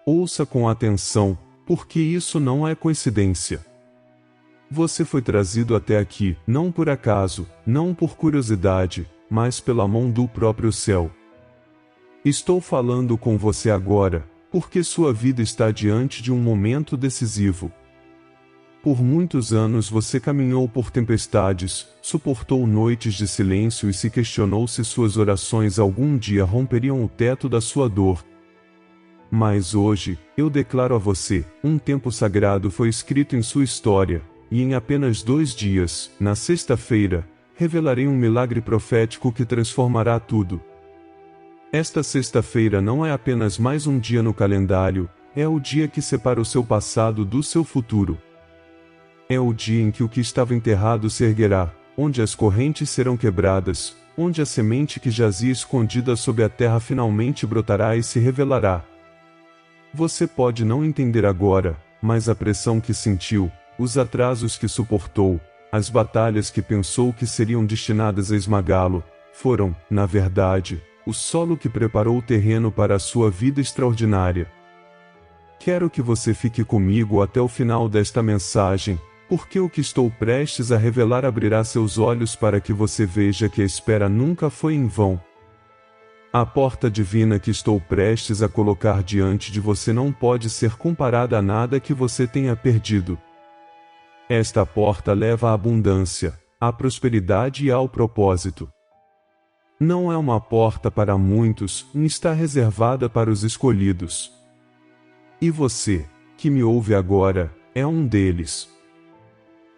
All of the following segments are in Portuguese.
Ouça com atenção, porque isso não é coincidência. Você foi trazido até aqui, não por acaso, não por curiosidade, mas pela mão do próprio céu. Estou falando com você agora, porque sua vida está diante de um momento decisivo. Por muitos anos você caminhou por tempestades, suportou noites de silêncio e se questionou se suas orações algum dia romperiam o teto da sua dor. Mas hoje, eu declaro a você, um tempo sagrado foi escrito em sua história, e em apenas 2 dias, na sexta-feira, revelarei um milagre profético que transformará tudo. Esta sexta-feira não é apenas mais um dia no calendário, é o dia que separa o seu passado do seu futuro. É o dia em que o que estava enterrado se erguerá, onde as correntes serão quebradas, onde a semente que jazia escondida sob a terra finalmente brotará e se revelará. Você pode não entender agora, mas a pressão que sentiu, os atrasos que suportou, as batalhas que pensou que seriam destinadas a esmagá-lo, foram, na verdade, o solo que preparou o terreno para a sua vida extraordinária. Quero que você fique comigo até o final desta mensagem, porque o que estou prestes a revelar abrirá seus olhos para que você veja que a espera nunca foi em vão. A porta divina que estou prestes a colocar diante de você não pode ser comparada a nada que você tenha perdido. Esta porta leva à abundância, à prosperidade e ao propósito. Não é uma porta para muitos, nem está reservada para os escolhidos. E você, que me ouve agora, é um deles.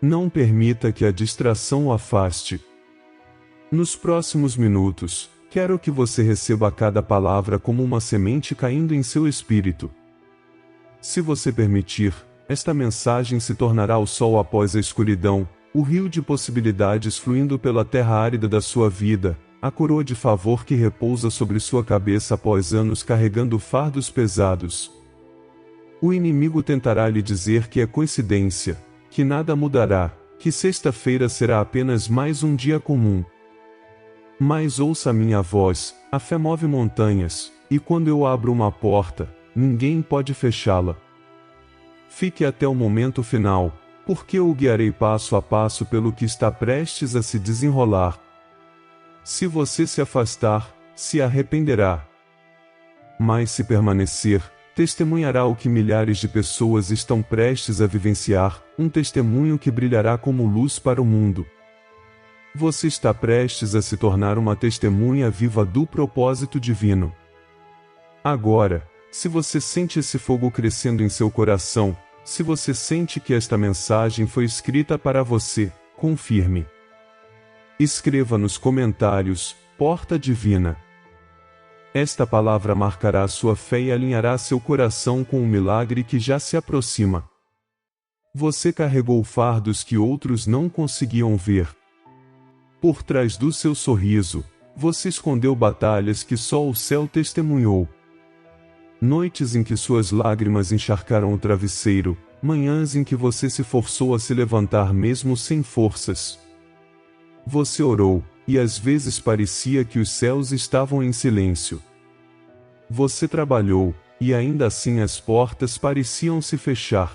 Não permita que a distração o afaste. Nos próximos minutos, quero que você receba cada palavra como uma semente caindo em seu espírito. Se você permitir, esta mensagem se tornará o sol após a escuridão, o rio de possibilidades fluindo pela terra árida da sua vida, a coroa de favor que repousa sobre sua cabeça após anos carregando fardos pesados. O inimigo tentará lhe dizer que é coincidência, que nada mudará, que sexta-feira será apenas mais um dia comum. Mas ouça a minha voz, a fé move montanhas, e quando eu abro uma porta, ninguém pode fechá-la. Fique até o momento final, porque eu o guiarei passo a passo pelo que está prestes a se desenrolar. Se você se afastar, se arrependerá. Mas se permanecer, testemunhará o que milhares de pessoas estão prestes a vivenciar, um testemunho que brilhará como luz para o mundo. Você está prestes a se tornar uma testemunha viva do propósito divino. Agora, se você sente esse fogo crescendo em seu coração, se você sente que esta mensagem foi escrita para você, confirme. Escreva nos comentários, Porta Divina. Esta palavra marcará sua fé e alinhará seu coração com o milagre que já se aproxima. Você carregou fardos que outros não conseguiam ver. Por trás do seu sorriso, você escondeu batalhas que só o céu testemunhou. Noites em que suas lágrimas encharcaram o travesseiro, manhãs em que você se forçou a se levantar mesmo sem forças. Você orou, e às vezes parecia que os céus estavam em silêncio. Você trabalhou, e ainda assim as portas pareciam se fechar.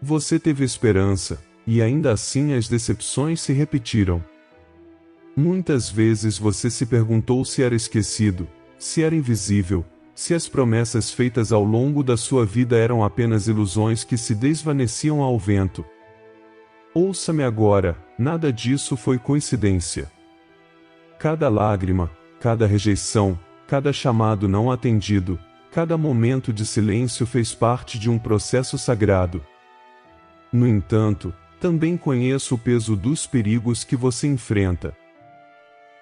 Você teve esperança, e ainda assim as decepções se repetiram. Muitas vezes você se perguntou se era esquecido, se era invisível, se as promessas feitas ao longo da sua vida eram apenas ilusões que se desvaneciam ao vento. Ouça-me agora, nada disso foi coincidência. Cada lágrima, cada rejeição, cada chamado não atendido, cada momento de silêncio fez parte de um processo sagrado. No entanto, também conheço o peso dos perigos que você enfrenta.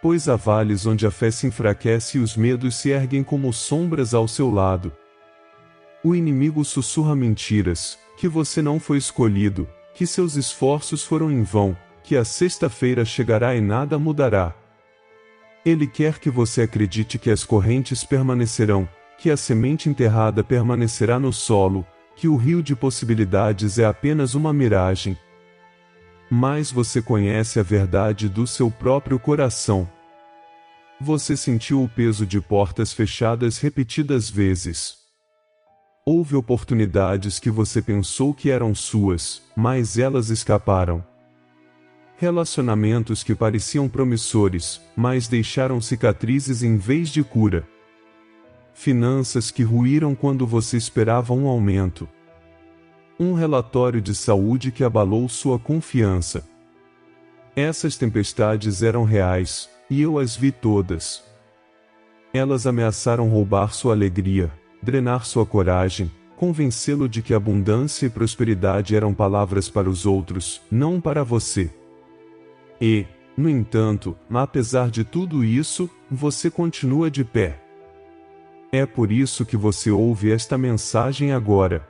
Pois há vales onde a fé se enfraquece e os medos se erguem como sombras ao seu lado. O inimigo sussurra mentiras, que você não foi escolhido, que seus esforços foram em vão, que a sexta-feira chegará e nada mudará. Ele quer que você acredite que as correntes permanecerão, que a semente enterrada permanecerá no solo, que o rio de possibilidades é apenas uma miragem. Mas você conhece a verdade do seu próprio coração. Você sentiu o peso de portas fechadas repetidas vezes. Houve oportunidades que você pensou que eram suas, mas elas escaparam. Relacionamentos que pareciam promissores, mas deixaram cicatrizes em vez de cura. Finanças que ruíram quando você esperava um aumento. Um relatório de saúde que abalou sua confiança. Essas tempestades eram reais, e eu as vi todas. Elas ameaçaram roubar sua alegria, drenar sua coragem, convencê-lo de que abundância e prosperidade eram palavras para os outros, não para você. E, no entanto, apesar de tudo isso, você continua de pé. É por isso que você ouve esta mensagem agora.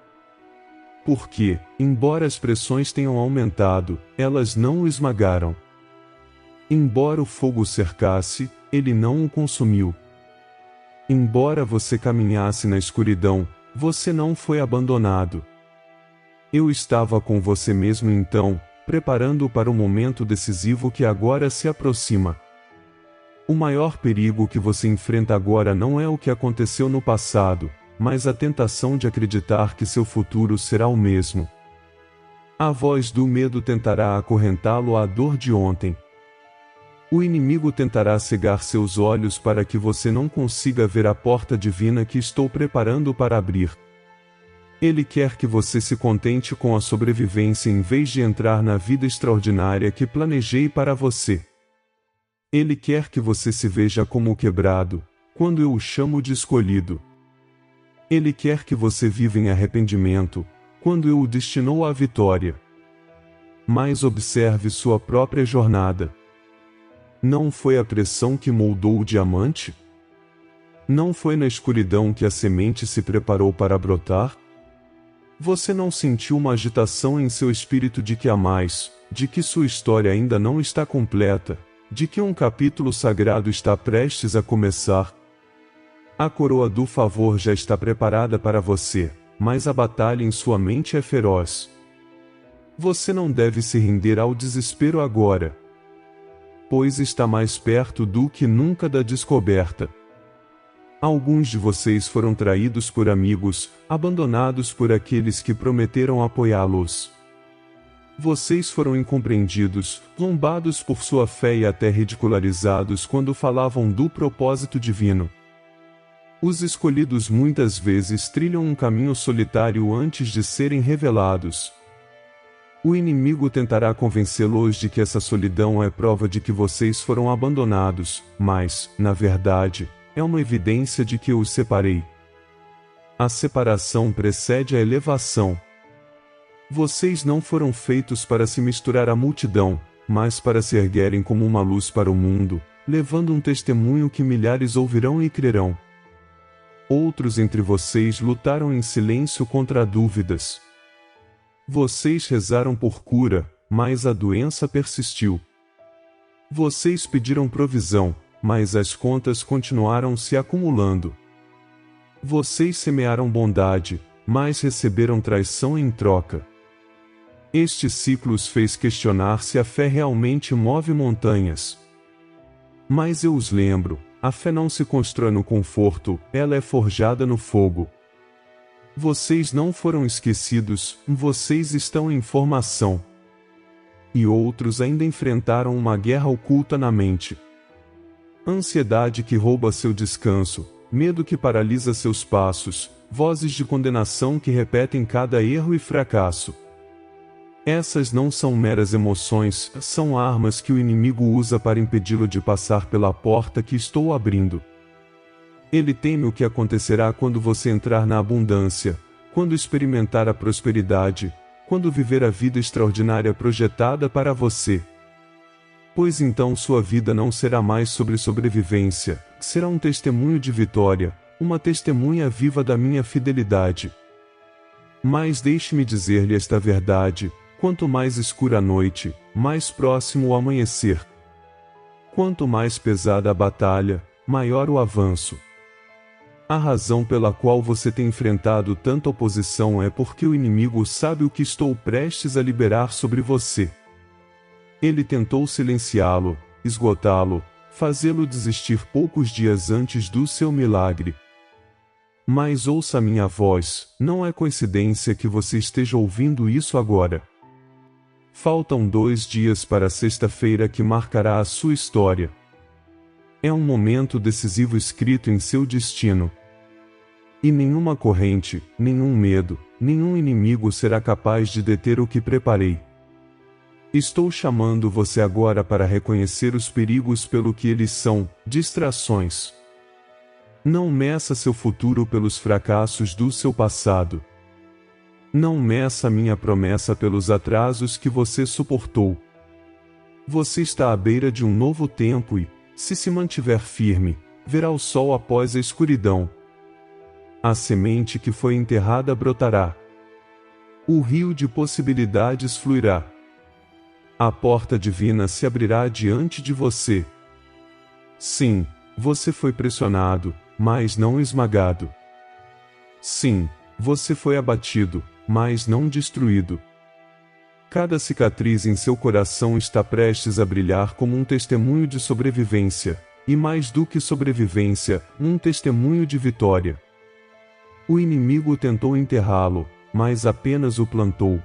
Porque, embora as pressões tenham aumentado, elas não o esmagaram. Embora o fogo o cercasse, ele não o consumiu. Embora você caminhasse na escuridão, você não foi abandonado. Eu estava com você mesmo então, preparando-o para o momento decisivo que agora se aproxima. O maior perigo que você enfrenta agora não é o que aconteceu no passado, mas a tentação de acreditar que seu futuro será o mesmo. A voz do medo tentará acorrentá-lo à dor de ontem. O inimigo tentará cegar seus olhos para que você não consiga ver a porta divina que estou preparando para abrir. Ele quer que você se contente com a sobrevivência em vez de entrar na vida extraordinária que planejei para você. Ele quer que você se veja como o quebrado, quando eu o chamo de escolhido. Ele quer que você viva em arrependimento, quando eu o destinou à vitória. Mas observe sua própria jornada. Não foi a pressão que moldou o diamante? Não foi na escuridão que a semente se preparou para brotar? Você não sentiu uma agitação em seu espírito de que há mais, de que sua história ainda não está completa, de que um capítulo sagrado está prestes a começar? A coroa do favor já está preparada para você, mas a batalha em sua mente é feroz. Você não deve se render ao desespero agora, pois está mais perto do que nunca da descoberta. Alguns de vocês foram traídos por amigos, abandonados por aqueles que prometeram apoiá-los. Vocês foram incompreendidos, zombados por sua fé e até ridicularizados quando falavam do propósito divino. Os escolhidos muitas vezes trilham um caminho solitário antes de serem revelados. O inimigo tentará convencê-los de que essa solidão é prova de que vocês foram abandonados, mas, na verdade, é uma evidência de que eu os separei. A separação precede a elevação. Vocês não foram feitos para se misturar à multidão, mas para se erguerem como uma luz para o mundo, levando um testemunho que milhares ouvirão e crerão. Outros entre vocês lutaram em silêncio contra dúvidas. Vocês rezaram por cura, mas a doença persistiu. Vocês pediram provisão, mas as contas continuaram se acumulando. Vocês semearam bondade, mas receberam traição em troca. Este ciclo os fez questionar se a fé realmente move montanhas. Mas eu os lembro, a fé não se constrói no conforto, ela é forjada no fogo. Vocês não foram esquecidos, vocês estão em formação. E outros ainda enfrentaram uma guerra oculta na mente. Ansiedade que rouba seu descanso, medo que paralisa seus passos, vozes de condenação que repetem cada erro e fracasso. Essas não são meras emoções, são armas que o inimigo usa para impedi-lo de passar pela porta que estou abrindo. Ele teme o que acontecerá quando você entrar na abundância, quando experimentar a prosperidade, quando viver a vida extraordinária projetada para você. Pois então sua vida não será mais sobre sobrevivência, será um testemunho de vitória, uma testemunha viva da minha fidelidade. Mas deixe-me dizer-lhe esta verdade: quanto mais escura a noite, mais próximo o amanhecer. Quanto mais pesada a batalha, maior o avanço. A razão pela qual você tem enfrentado tanta oposição é porque o inimigo sabe o que estou prestes a liberar sobre você. Ele tentou silenciá-lo, esgotá-lo, fazê-lo desistir poucos dias antes do seu milagre. Mas ouça minha voz, não é coincidência que você esteja ouvindo isso agora. Faltam 2 dias para a sexta-feira que marcará a sua história. É um momento decisivo escrito em seu destino. E nenhuma corrente, nenhum medo, nenhum inimigo será capaz de deter o que preparei. Estou chamando você agora para reconhecer os perigos pelo que eles são, distrações. Não meça seu futuro pelos fracassos do seu passado. Não meça minha promessa pelos atrasos que você suportou. Você está à beira de um novo tempo e, se mantiver firme, verá o sol após a escuridão. A semente que foi enterrada brotará. O rio de possibilidades fluirá. A porta divina se abrirá diante de você. Sim, você foi pressionado, mas não esmagado. Sim, você foi abatido, mas não destruído. Cada cicatriz em seu coração está prestes a brilhar como um testemunho de sobrevivência, e mais do que sobrevivência, um testemunho de vitória. O inimigo tentou enterrá-lo, mas apenas o plantou.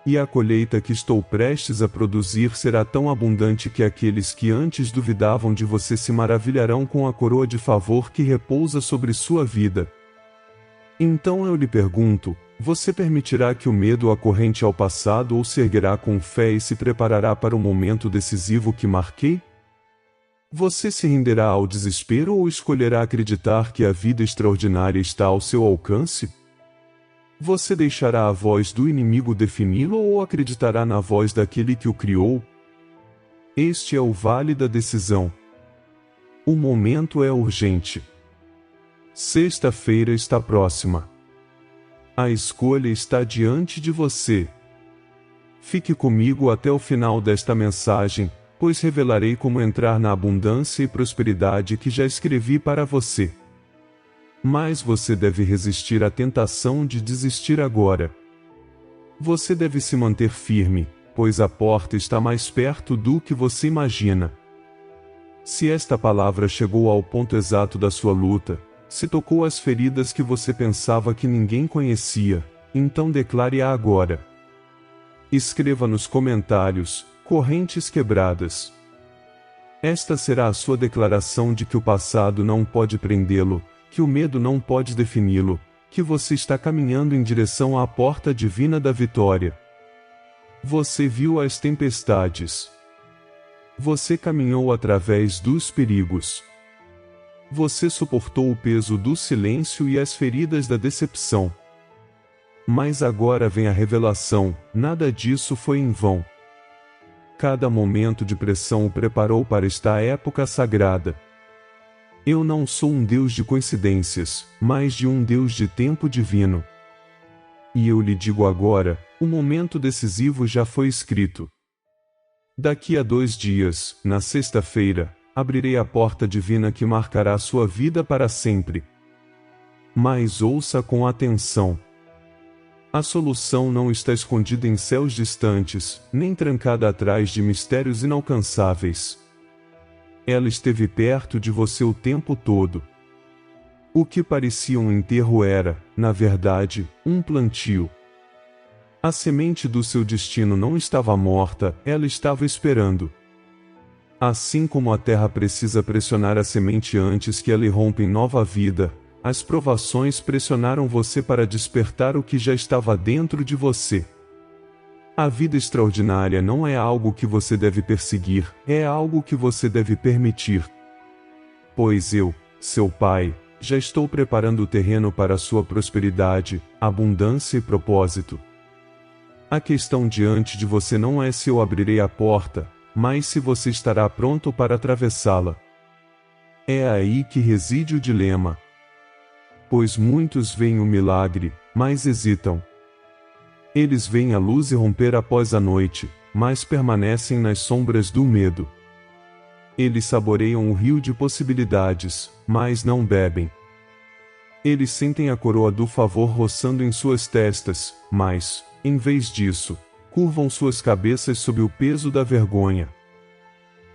E a colheita que estou prestes a produzir será tão abundante que aqueles que antes duvidavam de você se maravilharão com a coroa de favor que repousa sobre sua vida. Então eu lhe pergunto, você permitirá que o medo acorrente ao passado ou se erguerá com fé e se preparará para o momento decisivo que marquei? Você se renderá ao desespero ou escolherá acreditar que a vida extraordinária está ao seu alcance? Você deixará a voz do inimigo defini-lo ou acreditará na voz daquele que o criou? Este é o vale da decisão. O momento é urgente. Sexta-feira está próxima. A escolha está diante de você. Fique comigo até o final desta mensagem, pois revelarei como entrar na abundância e prosperidade que já escrevi para você. Mas você deve resistir à tentação de desistir agora. Você deve se manter firme, pois a porta está mais perto do que você imagina. Se esta palavra chegou ao ponto exato da sua luta, se tocou as feridas que você pensava que ninguém conhecia, então declare-a agora. Escreva nos comentários, correntes quebradas. Esta será a sua declaração de que o passado não pode prendê-lo, que o medo não pode defini-lo, que você está caminhando em direção à porta divina da vitória. Você viu as tempestades. Você caminhou através dos perigos. Você suportou o peso do silêncio e as feridas da decepção. Mas agora vem a revelação, nada disso foi em vão. Cada momento de pressão o preparou para esta época sagrada. Eu não sou um Deus de coincidências, mas de um Deus de tempo divino. E eu lhe digo agora, o momento decisivo já foi escrito. Daqui a 2 dias, na sexta-feira, abrirei a porta divina que marcará sua vida para sempre. Mas ouça com atenção. A solução não está escondida em céus distantes, nem trancada atrás de mistérios inalcançáveis. Ela esteve perto de você o tempo todo. O que parecia um enterro era, na verdade, um plantio. A semente do seu destino não estava morta, ela estava esperando. Assim como a terra precisa pressionar a semente antes que ela irrompa em nova vida, as provações pressionaram você para despertar o que já estava dentro de você. A vida extraordinária não é algo que você deve perseguir, é algo que você deve permitir. Pois eu, seu Pai, já estou preparando o terreno para a sua prosperidade, abundância e propósito. A questão diante de você não é se eu abrirei a porta, mas se você estará pronto para atravessá-la. É aí que reside o dilema. Pois muitos veem o milagre, mas hesitam. Eles veem a luz irromper após a noite, mas permanecem nas sombras do medo. Eles saboreiam o rio de possibilidades, mas não bebem. Eles sentem a coroa do favor roçando em suas testas, mas, em vez disso, curvam suas cabeças sob o peso da vergonha.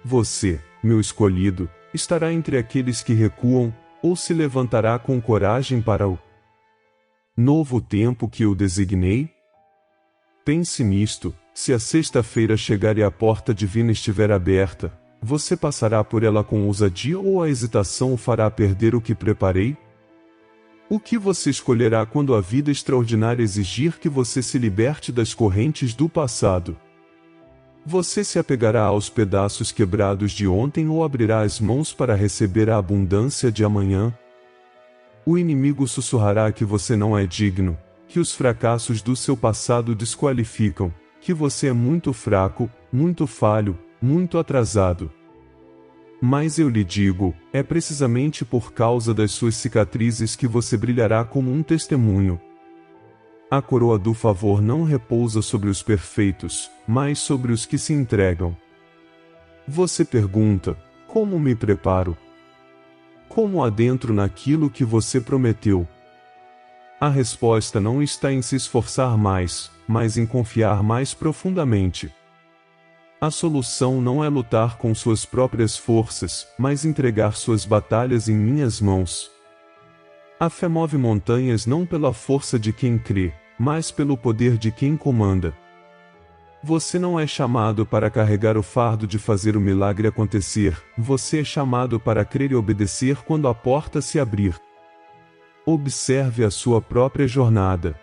Você, meu escolhido, estará entre aqueles que recuam, Ou se levantará com coragem para o novo tempo que eu designei? Pense nisto: se a sexta-feira chegar e a porta divina estiver aberta, você passará por ela com ousadia ou a hesitação o fará perder o que preparei? O que você escolherá quando a vida extraordinária exigir que você se liberte das correntes do passado? Você se apegará aos pedaços quebrados de ontem ou abrirá as mãos para receber a abundância de amanhã? O inimigo sussurrará que você não é digno, que os fracassos do seu passado desqualificam, que você é muito fraco, muito falho, muito atrasado. Mas eu lhe digo, é precisamente por causa das suas cicatrizes que você brilhará como um testemunho. A coroa do favor não repousa sobre os perfeitos, mas sobre os que se entregam. Você pergunta: como me preparo? Como adentro naquilo que você prometeu? A resposta não está em se esforçar mais, mas em confiar mais profundamente. A solução não é lutar com suas próprias forças, mas entregar suas batalhas em minhas mãos. A fé move montanhas não pela força de quem crê, mas pelo poder de quem comanda. Você não é chamado para carregar o fardo de fazer o milagre acontecer, você é chamado para crer e obedecer quando a porta se abrir. Observe a sua própria jornada.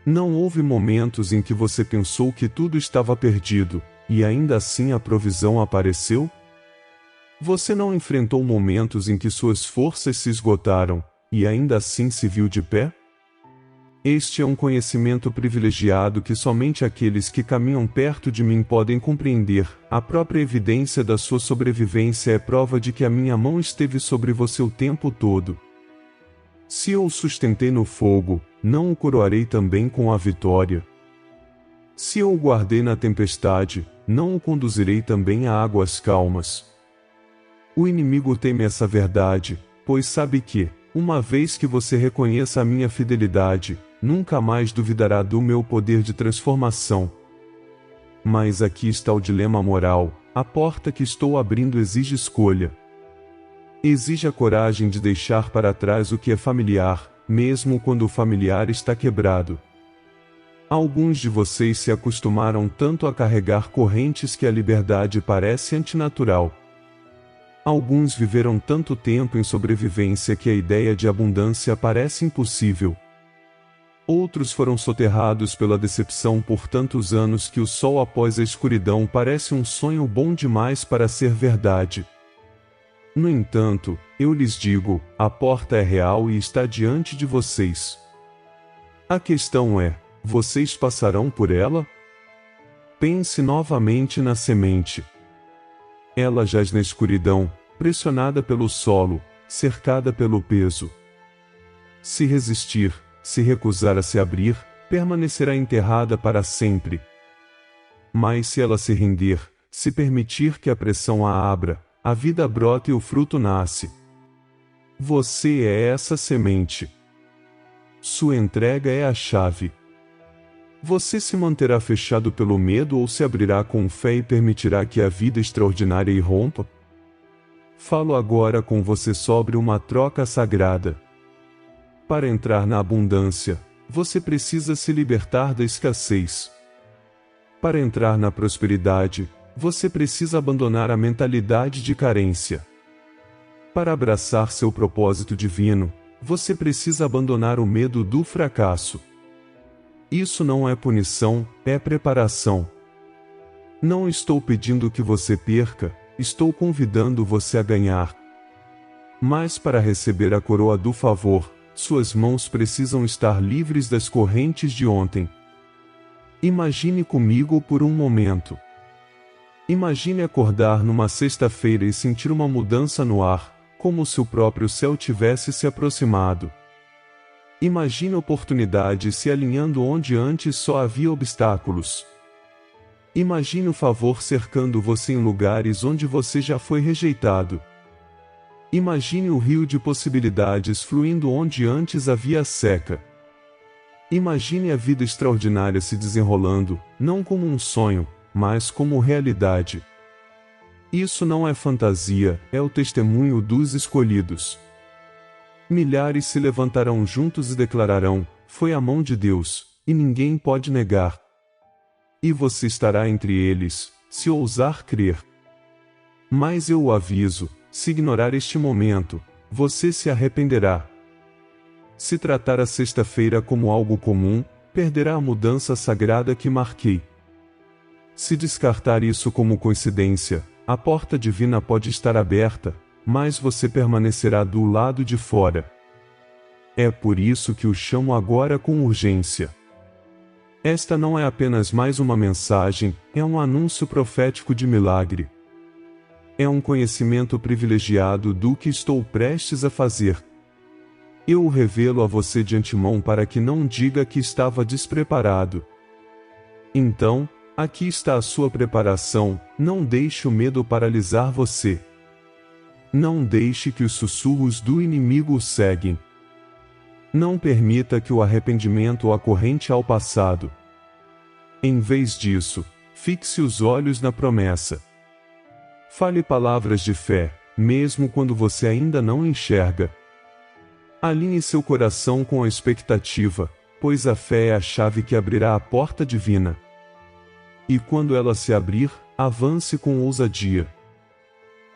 Não houve momentos em que você pensou que tudo estava perdido, e ainda assim a provisão apareceu? Você não enfrentou momentos em que suas forças se esgotaram, e ainda assim se viu de pé? Este é um conhecimento privilegiado que somente aqueles que caminham perto de mim podem compreender. A própria evidência da sua sobrevivência é prova de que a minha mão esteve sobre você o tempo todo. Se eu o sustentei no fogo, não o coroarei também com a vitória? Se eu o guardei na tempestade, não o conduzirei também a águas calmas? O inimigo teme essa verdade, pois sabe que, uma vez que você reconheça a minha fidelidade, nunca mais duvidará do meu poder de transformação. Mas aqui está o dilema moral: a porta que estou abrindo exige escolha. Exige a coragem de deixar para trás o que é familiar, mesmo quando o familiar está quebrado. Alguns de vocês se acostumaram tanto a carregar correntes que a liberdade parece antinatural. Alguns viveram tanto tempo em sobrevivência que a ideia de abundância parece impossível. Outros foram soterrados pela decepção por tantos anos que o sol após a escuridão parece um sonho bom demais para ser verdade. No entanto, eu lhes digo, a porta é real e está diante de vocês. A questão é: vocês passarão por ela? Pense novamente na semente. Ela jaz na escuridão, pressionada pelo solo, cercada pelo peso. Se resistir, se recusar a se abrir, permanecerá enterrada para sempre. Mas se ela se render, se permitir que a pressão a abra, a vida brota e o fruto nasce. Você é essa semente. Sua entrega é a chave. Você se manterá fechado pelo medo ou se abrirá com fé e permitirá que a vida extraordinária irrompa? Falo agora com você sobre uma troca sagrada. Para entrar na abundância, você precisa se libertar da escassez. Para entrar na prosperidade, você precisa abandonar a mentalidade de carência. Para abraçar seu propósito divino, você precisa abandonar o medo do fracasso. Isso não é punição, é preparação. Não estou pedindo que você perca, estou convidando você a ganhar. Mas para receber a coroa do favor, suas mãos precisam estar livres das correntes de ontem. Imagine comigo por um momento. Imagine acordar numa sexta-feira e sentir uma mudança no ar, como se o próprio céu tivesse se aproximado. Imagine oportunidade se alinhando onde antes só havia obstáculos. Imagine o favor cercando você em lugares onde você já foi rejeitado. Imagine o rio de possibilidades fluindo onde antes havia seca. Imagine a vida extraordinária se desenrolando, não como um sonho, mas como realidade. Isso não é fantasia, é o testemunho dos escolhidos. Milhares se levantarão juntos e declararão: foi a mão de Deus, e ninguém pode negar. E você estará entre eles, se ousar crer. Mas eu o aviso, se ignorar este momento, você se arrependerá. Se tratar a sexta-feira como algo comum, perderá a mudança sagrada que marquei. Se descartar isso como coincidência, a porta divina pode estar aberta, mas você permanecerá do lado de fora. É por isso que o chamo agora com urgência. Esta não é apenas mais uma mensagem, é um anúncio profético de milagre. É um conhecimento privilegiado do que estou prestes a fazer. Eu o revelo a você de antemão para que não diga que estava despreparado. Então, aqui está a sua preparação, não deixe o medo paralisar você. Não deixe que os sussurros do inimigo o seguem. Não permita que o arrependimento o acorrente ao passado. Em vez disso, fixe os olhos na promessa. Fale palavras de fé, mesmo quando você ainda não enxerga. Alinhe seu coração com a expectativa, pois a fé é a chave que abrirá a porta divina. E quando ela se abrir, avance com ousadia.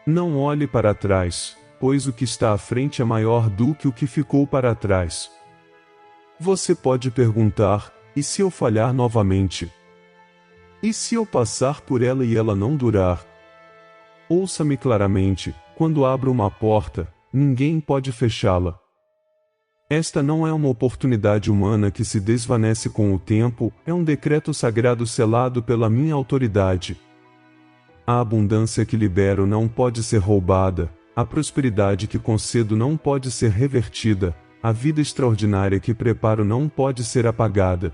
Não olhe para trás, pois o que está à frente é maior do que o que ficou para trás. Você pode perguntar: e se eu falhar novamente? E se eu passar por ela e ela não durar? Ouça-me claramente: quando abro uma porta, ninguém pode fechá-la. Esta não é uma oportunidade humana que se desvanece com o tempo, é um decreto sagrado selado pela minha autoridade. A abundância que libero não pode ser roubada, a prosperidade que concedo não pode ser revertida, a vida extraordinária que preparo não pode ser apagada.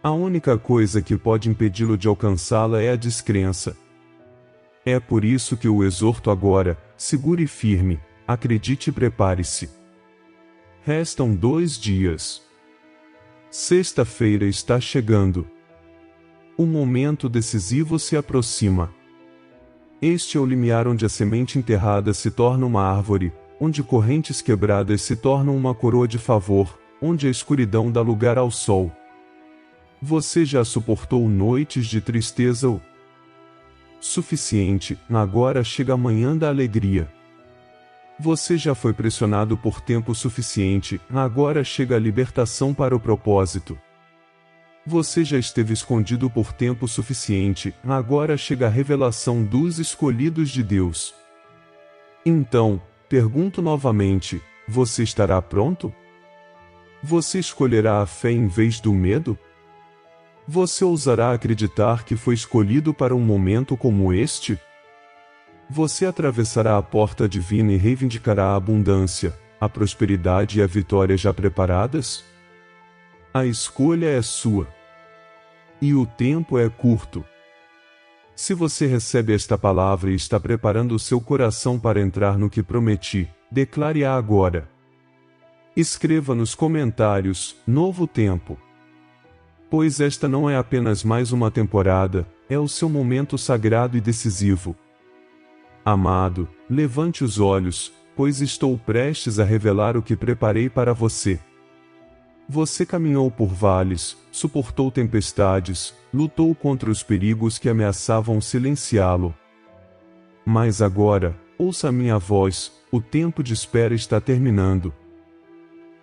A única coisa que pode impedi-lo de alcançá-la é a descrença. É por isso que o exorto agora: segure firme, acredite e prepare-se. Restam 2 dias. Sexta-feira está chegando. O momento decisivo se aproxima. Este é o limiar onde a semente enterrada se torna uma árvore, onde correntes quebradas se tornam uma coroa de favor, onde a escuridão dá lugar ao sol. Você já suportou noites de tristeza o suficiente, agora chega a manhã da alegria. Você já foi pressionado por tempo suficiente, agora chega a libertação para o propósito. Você já esteve escondido por tempo suficiente, agora chega a revelação dos escolhidos de Deus. Então, pergunto novamente: você estará pronto? Você escolherá a fé em vez do medo? Você ousará acreditar que foi escolhido para um momento como este? Você atravessará a porta divina e reivindicará a abundância, a prosperidade e a vitória já preparadas? A escolha é sua. E o tempo é curto. Se você recebe esta palavra e está preparando o seu coração para entrar no que prometi, declare-a agora. Escreva nos comentários: novo tempo. Pois esta não é apenas mais uma temporada, é o seu momento sagrado e decisivo. Amado, levante os olhos, pois estou prestes a revelar o que preparei para você. Você caminhou por vales, suportou tempestades, lutou contra os perigos que ameaçavam silenciá-lo. Mas agora, ouça a minha voz: o tempo de espera está terminando.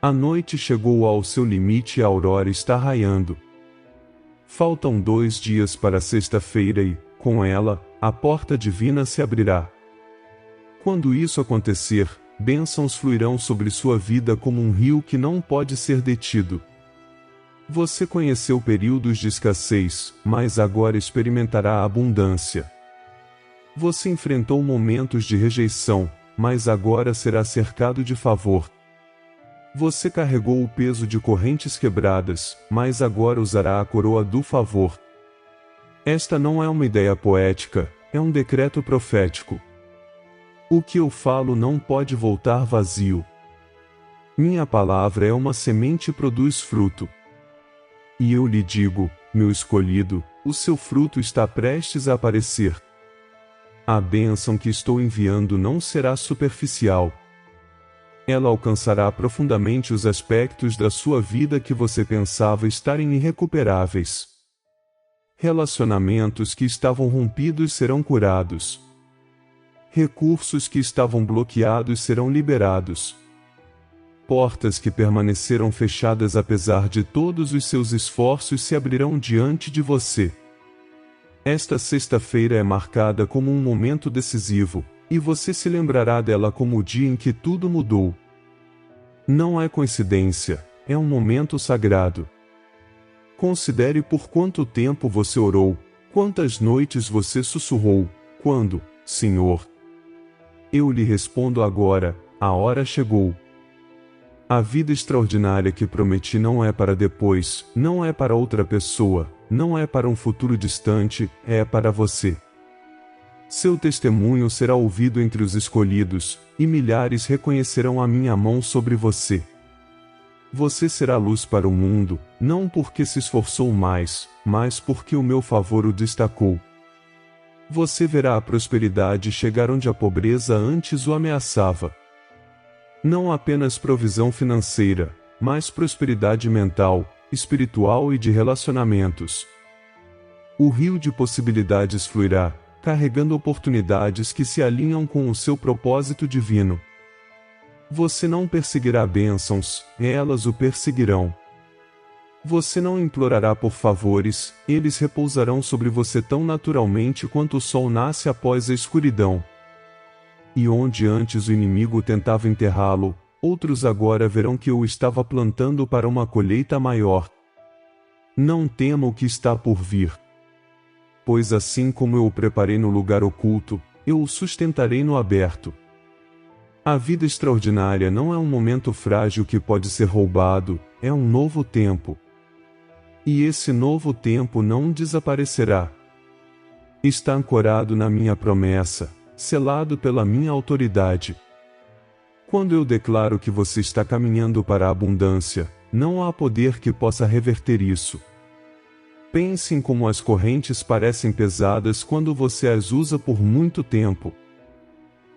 A noite chegou ao seu limite e a aurora está raiando. Faltam 2 dias para sexta-feira e, com ela, a porta divina se abrirá. Quando isso acontecer, bênçãos fluirão sobre sua vida como um rio que não pode ser detido. Você conheceu períodos de escassez, mas agora experimentará a abundância. Você enfrentou momentos de rejeição, mas agora será cercado de favor. Você carregou o peso de correntes quebradas, mas agora usará a coroa do favor. Esta não é uma ideia poética, é um decreto profético. O que eu falo não pode voltar vazio. Minha palavra é uma semente e produz fruto. E eu lhe digo, meu escolhido, o seu fruto está prestes a aparecer. A bênção que estou enviando não será superficial. Ela alcançará profundamente os aspectos da sua vida que você pensava estarem irrecuperáveis. Relacionamentos que estavam rompidos serão curados. Recursos que estavam bloqueados serão liberados. Portas que permaneceram fechadas apesar de todos os seus esforços se abrirão diante de você. Esta sexta-feira é marcada como um momento decisivo, e você se lembrará dela como o dia em que tudo mudou. Não é coincidência, é um momento sagrado. Considere por quanto tempo você orou, quantas noites você sussurrou, quando, Senhor. Eu lhe respondo agora, a hora chegou. A vida extraordinária que prometi não é para depois, não é para outra pessoa, não é para um futuro distante, é para você. Seu testemunho será ouvido entre os escolhidos, e milhares reconhecerão a minha mão sobre você. Você será luz para o mundo, não porque se esforçou mais, mas porque o meu favor o destacou. Você verá a prosperidade chegar onde a pobreza antes o ameaçava. Não apenas provisão financeira, mas prosperidade mental, espiritual e de relacionamentos. O rio de possibilidades fluirá, carregando oportunidades que se alinham com o seu propósito divino. Você não perseguirá bênçãos, elas o perseguirão. Você não implorará por favores, eles repousarão sobre você tão naturalmente quanto o sol nasce após a escuridão. E onde antes o inimigo tentava enterrá-lo, outros agora verão que eu estava plantando para uma colheita maior. Não tema o que está por vir. Pois assim como eu o preparei no lugar oculto, eu o sustentarei no aberto. A vida extraordinária não é um momento frágil que pode ser roubado, é um novo tempo. E esse novo tempo não desaparecerá. Está ancorado na minha promessa, selado pela minha autoridade. Quando eu declaro que você está caminhando para a abundância, não há poder que possa reverter isso. Pense em como as correntes parecem pesadas quando você as usa por muito tempo.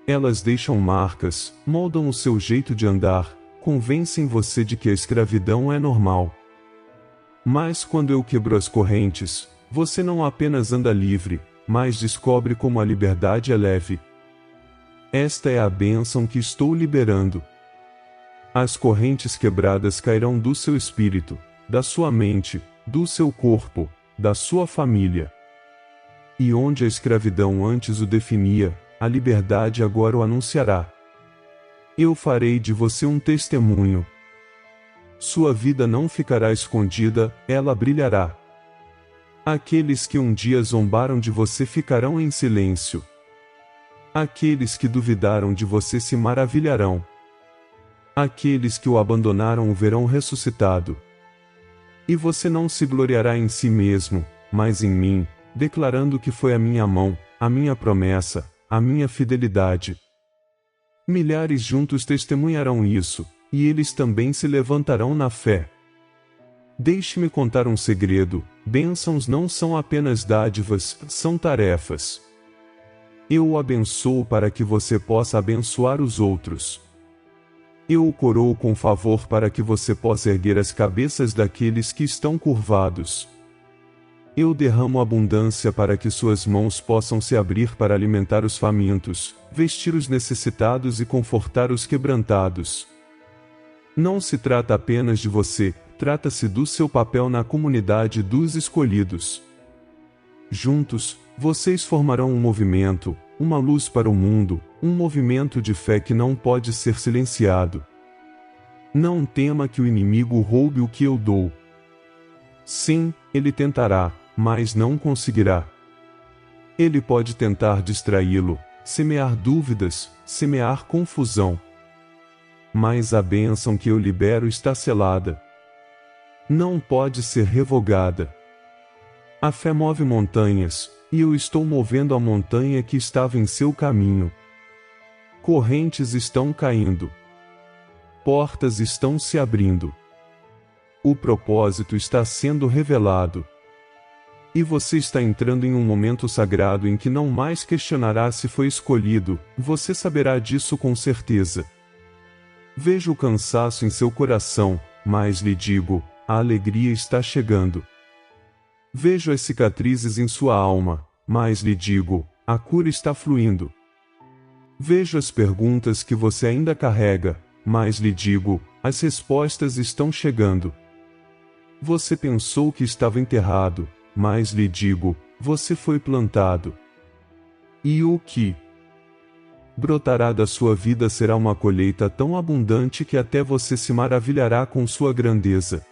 Elas deixam marcas, moldam o seu jeito de andar, convencem você de que a escravidão é normal. Mas quando eu quebro as correntes, você não apenas anda livre, mas descobre como a liberdade é leve. Esta é a bênção que estou liberando. As correntes quebradas cairão do seu espírito, da sua mente, do seu corpo, da sua família. E onde a escravidão antes o definia, a liberdade agora o anunciará. Eu farei de você um testemunho. Sua vida não ficará escondida, ela brilhará. Aqueles que um dia zombaram de você ficarão em silêncio. Aqueles que duvidaram de você se maravilharão. Aqueles que o abandonaram o verão ressuscitado. E você não se gloriará em si mesmo, mas em mim, declarando que foi a minha mão, a minha promessa, a minha fidelidade. Milhares juntos testemunharão isso, e eles também se levantarão na fé. Deixe-me contar um segredo: bênçãos não são apenas dádivas, são tarefas. Eu o abençoo para que você possa abençoar os outros. Eu o coroo com favor para que você possa erguer as cabeças daqueles que estão curvados. Eu derramo abundância para que suas mãos possam se abrir para alimentar os famintos, vestir os necessitados e confortar os quebrantados. Não se trata apenas de você, trata-se do seu papel na comunidade dos escolhidos. Juntos, vocês formarão um movimento, uma luz para o mundo, um movimento de fé que não pode ser silenciado. Não tema que o inimigo roube o que eu dou. Sim, ele tentará, mas não conseguirá. Ele pode tentar distraí-lo, semear dúvidas, semear confusão. Mas a bênção que eu libero está selada. Não pode ser revogada. A fé move montanhas, e eu estou movendo a montanha que estava em seu caminho. Correntes estão caindo. Portas estão se abrindo. O propósito está sendo revelado. E você está entrando em um momento sagrado em que não mais questionará se foi escolhido, você saberá disso com certeza. Vejo o cansaço em seu coração, mas lhe digo, a alegria está chegando. Vejo as cicatrizes em sua alma, mas lhe digo, a cura está fluindo. Vejo as perguntas que você ainda carrega, mas lhe digo, as respostas estão chegando. Você pensou que estava enterrado, mas lhe digo, você foi plantado. E o que brotará da sua vida será uma colheita tão abundante que até você se maravilhará com sua grandeza.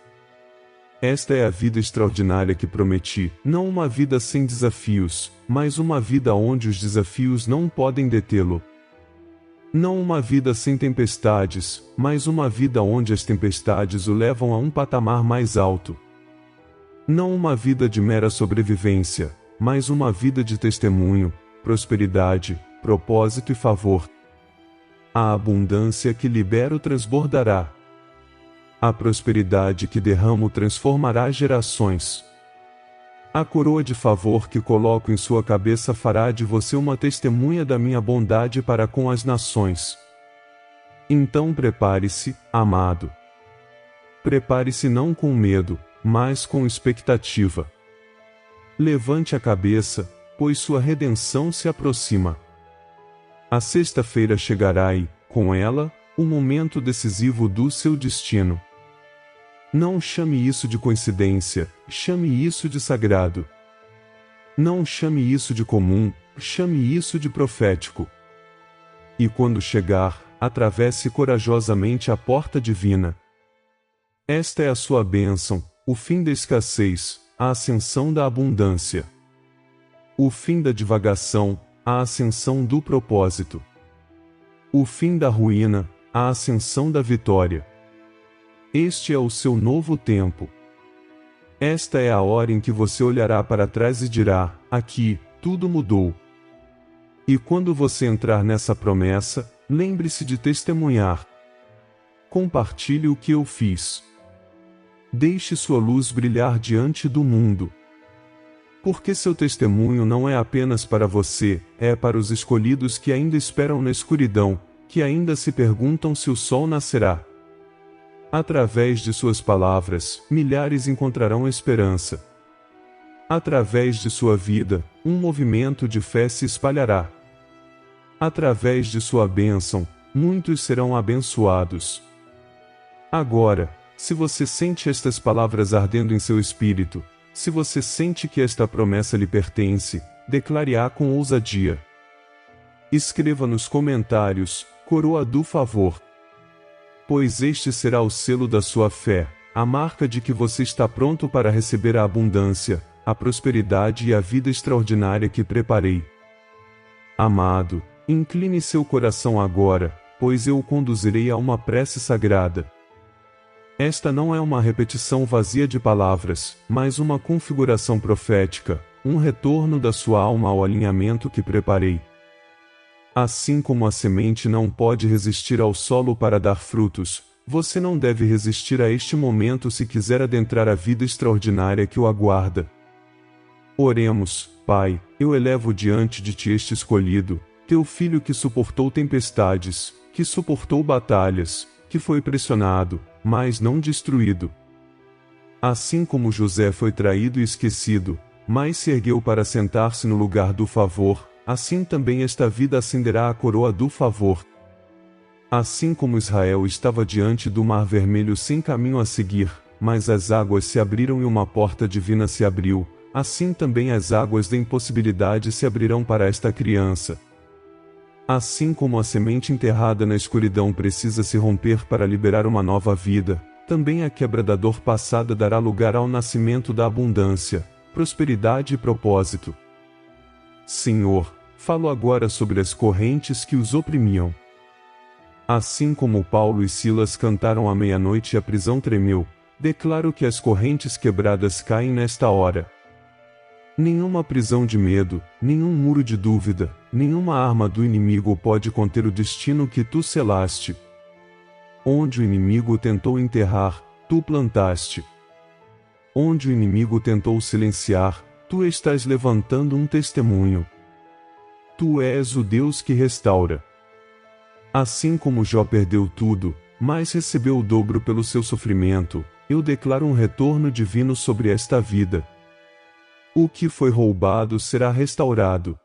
Esta é a vida extraordinária que prometi, não uma vida sem desafios, mas uma vida onde os desafios não podem detê-lo. Não uma vida sem tempestades, mas uma vida onde as tempestades o levam a um patamar mais alto. Não uma vida de mera sobrevivência, mas uma vida de testemunho, prosperidade, propósito e favor. A abundância que libero transbordará. A prosperidade que derramo transformará gerações. A coroa de favor que coloco em sua cabeça fará de você uma testemunha da minha bondade para com as nações. Então prepare-se, amado. Prepare-se não com medo, mas com expectativa. Levante a cabeça, pois sua redenção se aproxima. A sexta-feira chegará e, com ela, o momento decisivo do seu destino. Não chame isso de coincidência, chame isso de sagrado. Não chame isso de comum, chame isso de profético. E quando chegar, atravesse corajosamente a porta divina. Esta é a sua bênção, o fim da escassez, a ascensão da abundância. O fim da divagação, a ascensão do propósito. O fim da ruína, a ascensão da vitória. Este é o seu novo tempo. Esta é a hora em que você olhará para trás e dirá, aqui, tudo mudou. E quando você entrar nessa promessa, lembre-se de testemunhar. Compartilhe o que eu fiz. Deixe sua luz brilhar diante do mundo. Porque seu testemunho não é apenas para você, é para os escolhidos que ainda esperam na escuridão, que ainda se perguntam se o sol nascerá. Através de suas palavras, milhares encontrarão esperança. Através de sua vida, um movimento de fé se espalhará. Através de sua bênção, muitos serão abençoados. Agora, se você sente estas palavras ardendo em seu espírito, se você sente que esta promessa lhe pertence, declare-a com ousadia. Escreva nos comentários, coroa do favor. Pois este será o selo da sua fé, a marca de que você está pronto para receber a abundância, a prosperidade e a vida extraordinária que preparei. Amado, incline seu coração agora, pois eu o conduzirei a uma prece sagrada. Esta não é uma repetição vazia de palavras, mas uma configuração profética, um retorno da sua alma ao alinhamento que preparei. Assim como a semente não pode resistir ao solo para dar frutos, você não deve resistir a este momento se quiser adentrar a vida extraordinária que o aguarda. Oremos, Pai, eu elevo diante de Ti este escolhido, Teu Filho que suportou tempestades, que suportou batalhas, que foi pressionado, mas não destruído. Assim como José foi traído e esquecido, mas se ergueu para sentar-se no lugar do favor, assim também esta vida acenderá a coroa do favor. Assim como Israel estava diante do Mar Vermelho sem caminho a seguir, mas as águas se abriram e uma porta divina se abriu, assim também as águas da impossibilidade se abrirão para esta criança. Assim como a semente enterrada na escuridão precisa se romper para liberar uma nova vida, também a quebra da dor passada dará lugar ao nascimento da abundância, prosperidade e propósito. Senhor, falo agora sobre as correntes que os oprimiam. Assim como Paulo e Silas cantaram à meia-noite e a prisão tremeu, declaro que as correntes quebradas caem nesta hora. Nenhuma prisão de medo, nenhum muro de dúvida, nenhuma arma do inimigo pode conter o destino que tu selaste. Onde o inimigo tentou enterrar, tu plantaste. Onde o inimigo tentou silenciar, tu estás levantando um testemunho. Tu és o Deus que restaura. Assim como Jó perdeu tudo, mas recebeu o dobro pelo seu sofrimento. Eu declaro um retorno divino sobre esta vida. O que foi roubado será restaurado.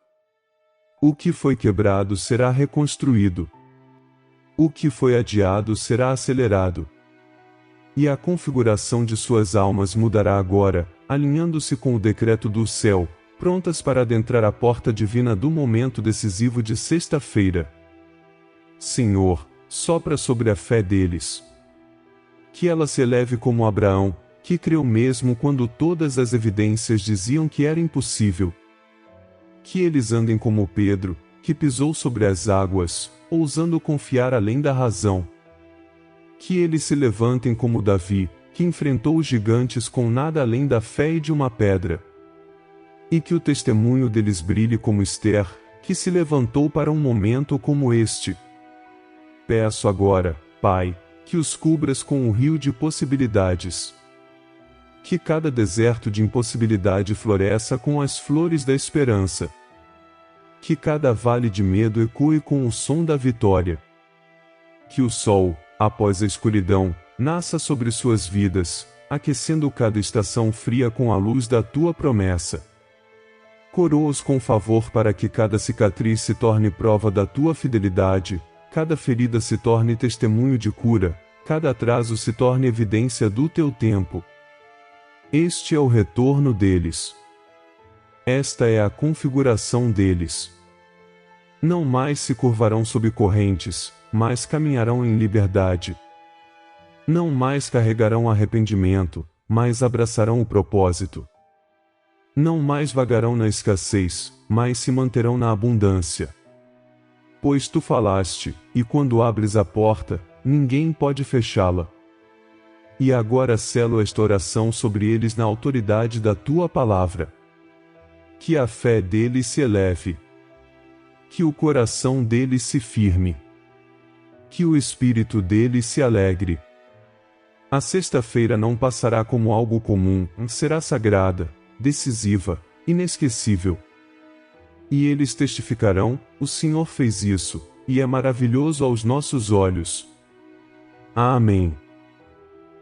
O que foi quebrado será reconstruído. O que foi adiado será acelerado. E a configuração de suas almas mudará agora, alinhando-se com o decreto do céu, prontas para adentrar a porta divina do momento decisivo de sexta-feira. Senhor, sopra sobre a fé deles. Que ela se eleve como Abraão, que creu mesmo quando todas as evidências diziam que era impossível. Que eles andem como Pedro, que pisou sobre as águas, ousando confiar além da razão. Que eles se levantem como Davi, que enfrentou os gigantes com nada além da fé e de uma pedra. E que o testemunho deles brilhe como Esther, que se levantou para um momento como este. Peço agora, Pai, que os cubras com um rio de possibilidades. Que cada deserto de impossibilidade floresça com as flores da esperança. Que cada vale de medo ecoe com o som da vitória. Que o sol, após a escuridão, nasça sobre suas vidas, aquecendo cada estação fria com a luz da tua promessa. Coroa-os com favor para que cada cicatriz se torne prova da tua fidelidade, cada ferida se torne testemunho de cura, cada atraso se torne evidência do teu tempo. Este é o retorno deles. Esta é a configuração deles. Não mais se curvarão sob correntes, mas caminharão em liberdade. Não mais carregarão arrependimento, mas abraçarão o propósito. Não mais vagarão na escassez, mas se manterão na abundância. Pois tu falaste, e quando abres a porta, ninguém pode fechá-la. E agora selo esta oração sobre eles na autoridade da tua palavra. Que a fé deles se eleve. Que o coração deles se firme. Que o espírito deles se alegre. A sexta-feira não passará como algo comum, será sagrada, decisiva, inesquecível. E eles testificarão: o Senhor fez isso, e é maravilhoso aos nossos olhos. Amém.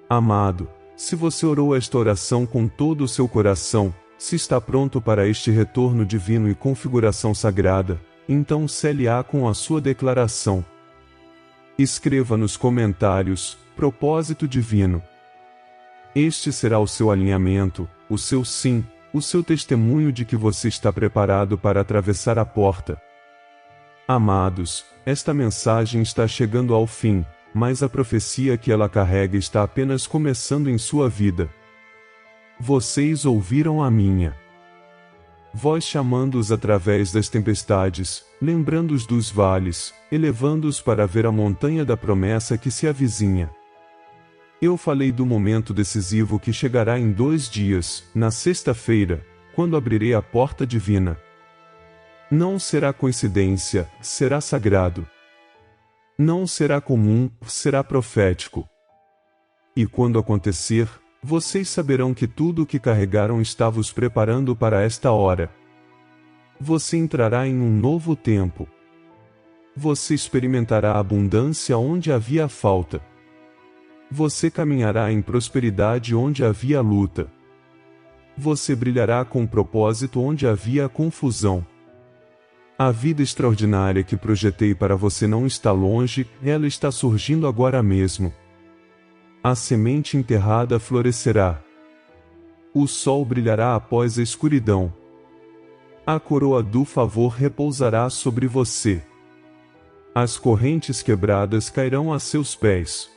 Amado, se você orou esta oração com todo o seu coração, se está pronto para este retorno divino e configuração sagrada, então cele-a com a sua declaração. Escreva nos comentários: propósito divino. Este será o seu alinhamento, o seu sim, o seu testemunho de que você está preparado para atravessar a porta. Amados, esta mensagem está chegando ao fim, mas a profecia que ela carrega está apenas começando em sua vida. Vocês ouviram a minha voz chamando-os através das tempestades, lembrando-os dos vales, elevando-os para ver a montanha da promessa que se avizinha. Eu falei do momento decisivo que chegará em 2 dias, na sexta-feira, quando abrirei a porta divina. Não será coincidência, será sagrado. Não será comum, será profético. E quando acontecer, vocês saberão que tudo o que carregaram estava os preparando para esta hora. Você entrará em um novo tempo. Você experimentará a abundância onde havia falta. Você caminhará em prosperidade onde havia luta. Você brilhará com propósito onde havia confusão. A vida extraordinária que projetei para você não está longe, ela está surgindo agora mesmo. A semente enterrada florescerá. O sol brilhará após a escuridão. A coroa do favor repousará sobre você. As correntes quebradas cairão a seus pés.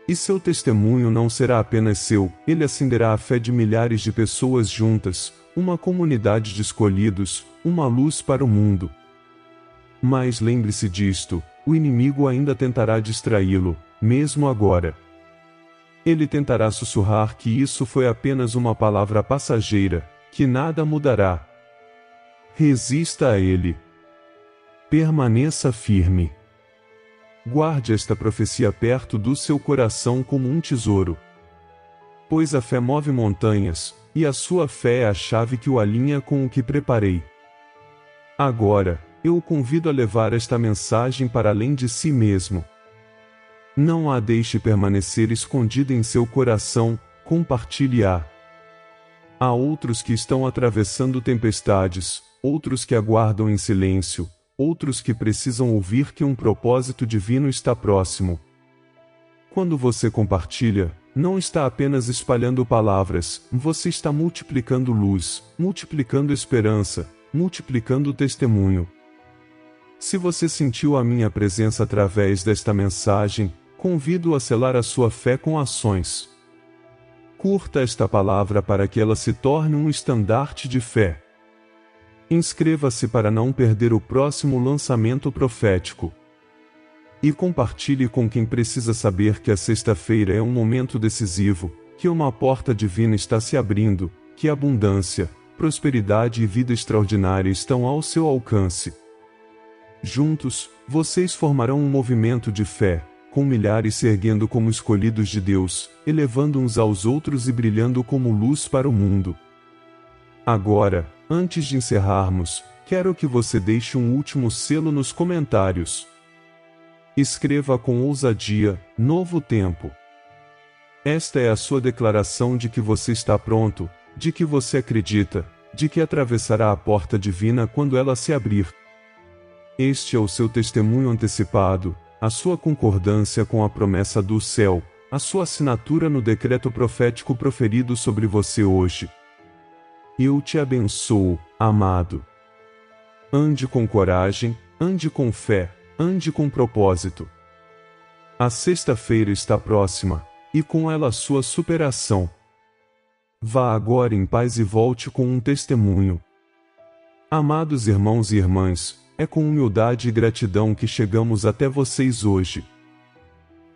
E seu testemunho não será apenas seu, ele acenderá a fé de milhares de pessoas juntas, uma comunidade de escolhidos, uma luz para o mundo. Mas lembre-se disto: o inimigo ainda tentará distraí-lo, mesmo agora. Ele tentará sussurrar que isso foi apenas uma palavra passageira, que nada mudará. Resista a ele. Permaneça firme. Guarde esta profecia perto do seu coração como um tesouro. Pois a fé move montanhas, e a sua fé é a chave que o alinha com o que preparei. Agora, eu o convido a levar esta mensagem para além de si mesmo. Não a deixe permanecer escondida em seu coração, compartilhe-a. Há outros que estão atravessando tempestades, outros que aguardam em silêncio, outros que precisam ouvir que um propósito divino está próximo. Quando você compartilha, não está apenas espalhando palavras, você está multiplicando luz, multiplicando esperança, multiplicando testemunho. Se você sentiu a minha presença através desta mensagem, convido-o a selar a sua fé com ações. Curta esta palavra para que ela se torne um estandarte de fé. Inscreva-se para não perder o próximo lançamento profético. E compartilhe com quem precisa saber que a sexta-feira é um momento decisivo, que uma porta divina está se abrindo, que abundância, prosperidade e vida extraordinária estão ao seu alcance. Juntos, vocês formarão um movimento de fé, com milhares se erguendo como escolhidos de Deus, elevando uns aos outros e brilhando como luz para o mundo. Agora, antes de encerrarmos, quero que você deixe um último selo nos comentários. Escreva com ousadia: Novo Tempo. Esta é a sua declaração de que você está pronto, de que você acredita, de que atravessará a porta divina quando ela se abrir. Este é o seu testemunho antecipado, a sua concordância com a promessa do céu, a sua assinatura no decreto profético proferido sobre você hoje. Eu te abençoo, amado. Ande com coragem, ande com fé, ande com propósito. A sexta-feira está próxima, e com ela a sua superação. Vá agora em paz e volte com um testemunho. Amados irmãos e irmãs, é com humildade e gratidão que chegamos até vocês hoje.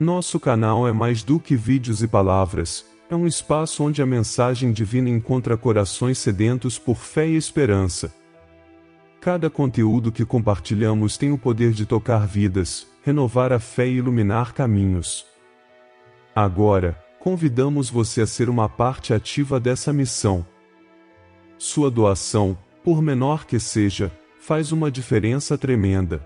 Nosso canal é mais do que vídeos e palavras, é um espaço onde a mensagem divina encontra corações sedentos por fé e esperança. Cada conteúdo que compartilhamos tem o poder de tocar vidas, renovar a fé e iluminar caminhos. Agora, convidamos você a ser uma parte ativa dessa missão. Sua doação, por menor que seja, faz uma diferença tremenda.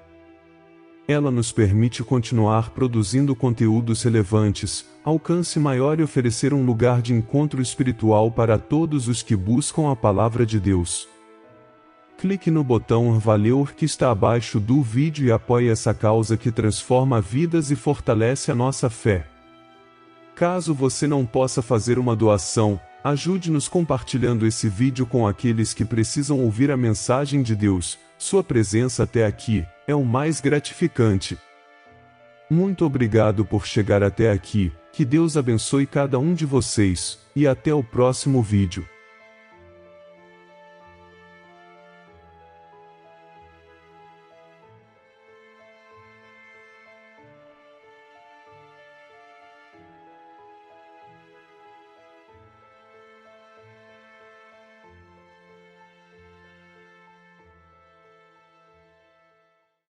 Ela nos permite continuar produzindo conteúdos relevantes, alcance maior e oferecer um lugar de encontro espiritual para todos os que buscam a palavra de Deus. Clique no botão Valeu que está abaixo do vídeo e apoie essa causa que transforma vidas e fortalece a nossa fé. Caso você não possa fazer uma doação, ajude-nos compartilhando esse vídeo com aqueles que precisam ouvir a mensagem de Deus. Sua presença até aqui é o mais gratificante. Muito obrigado por chegar até aqui, que Deus abençoe cada um de vocês, e até o próximo vídeo.